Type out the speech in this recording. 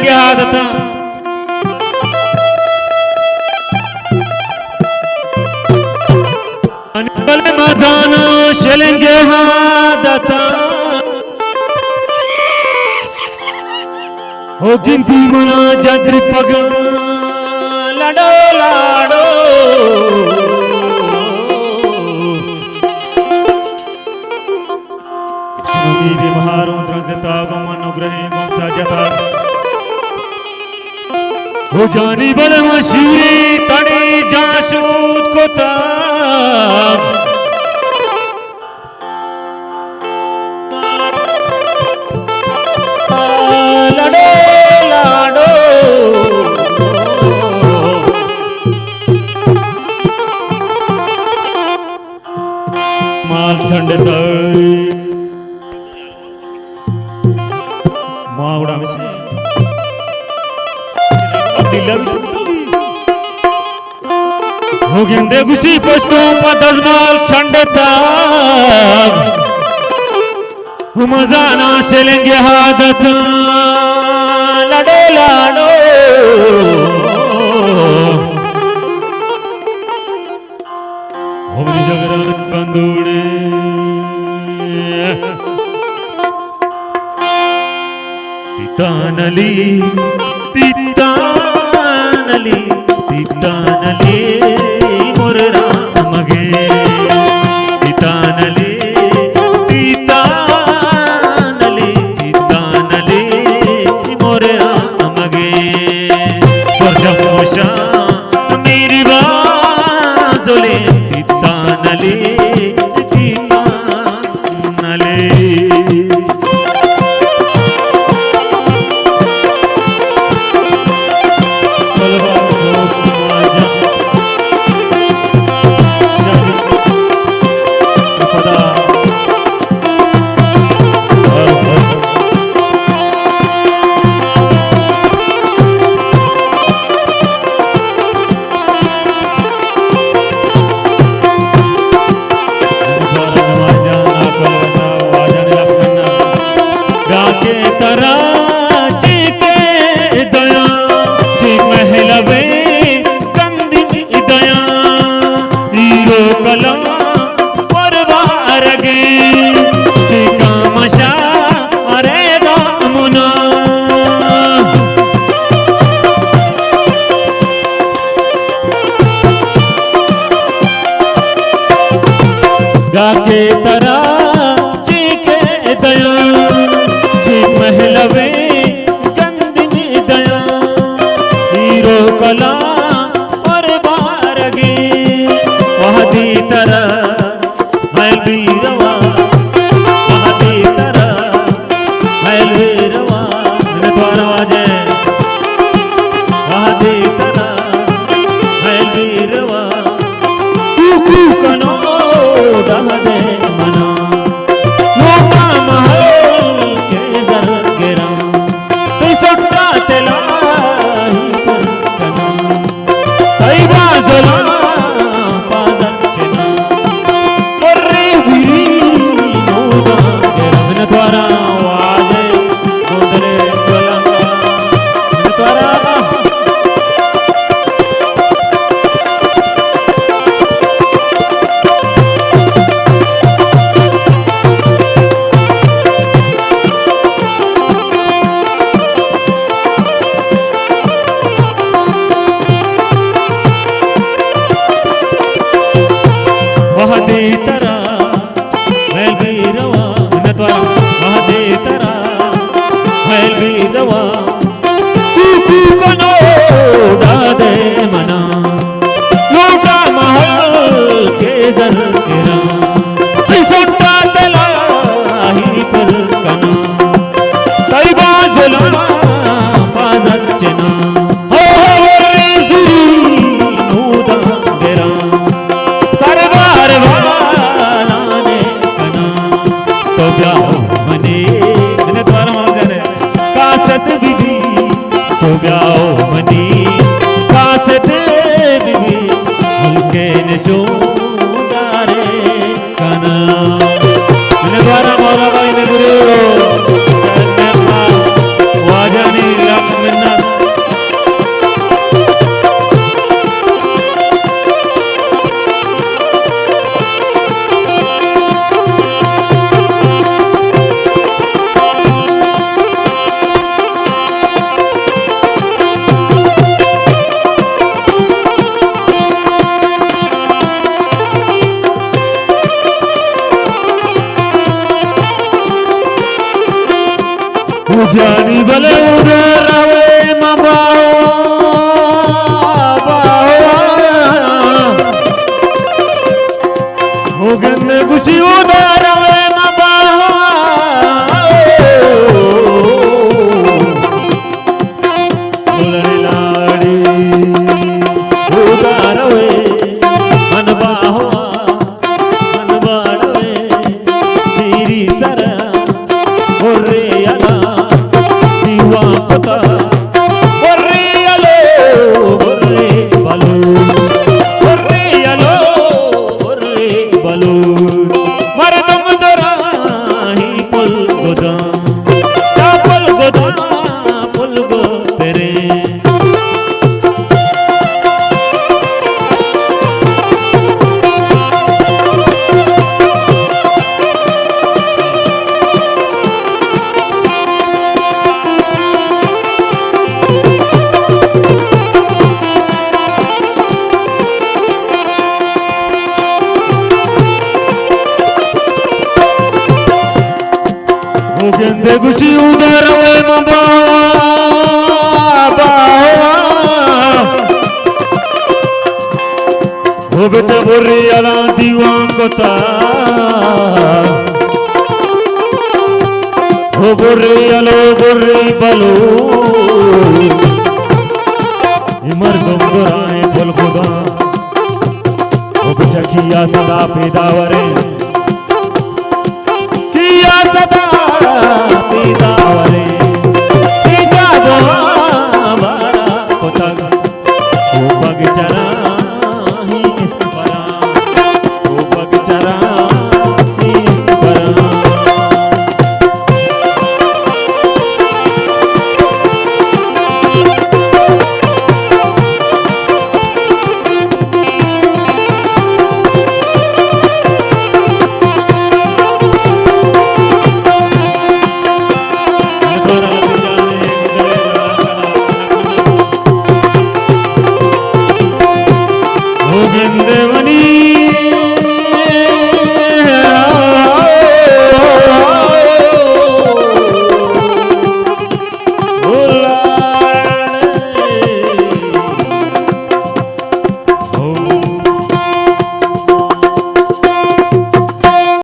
शेलेंगे हादता बल मजाना शेलेंगे हादता हो गिनती मना जद्र पग लाडो लाडो दीदी महारुद्र से तागम अनुग्रहे वंशा जथा हो जानी बल मशीरी तड़ी जासूद को ताब लाडो लाडो माल छंड मावड़ा में से हो गिंदे गुसी पश्तो पदजमाल छंडता मजाना शेलेंगे हादत लाडो लाडो होमरी जगरात बंदूड़े तितानली तितानली तितानली मोर राम गे तितानली तितानली तितानली मोर राम गे स्वर्गमोषा मेरी बाजोले तितानली तितानली गाके तरा चीखे दया चीख महलवे गंदिनी दया हीरो कला और बारगे वहदी तरा मैं बीरवा वहदी तरा मैं बीरवा द्वारा वाजे वहदी तरा मैं बीरवा तू कनो दे मना लोका महल के जर गिरा तू सट्टा तेला पर कना कई बाजला पादर चना पर्रे गिरी मोदा गिरा न द्वारा वाजे गोदरे गलंगा न द्वारा तरा मैं बीरवा नतवा महदे तरा मैं बीरवा तू कनो दादे मना लोटा महल के जर गिरा सट्टा तला ही पर कना कई बाजला पादर चना हो रे गिरी मोदा गिरा सरदार वालाने कना तो ब्याह मने न द्वारा मगर कासत बीबी तो ब्याह मने कासत बीबी हल्के नशो दारे कना न द्वारा मोरा भाई ने गुरु वाजानी लक्ष्मण गुशी उधर वे बाबा हो बेचा बोरी अला दीवांगता हो बोरी अलो बोरी बलो इमर गंगराए बोल खुदा हो बेचा किया सदा पेदावरे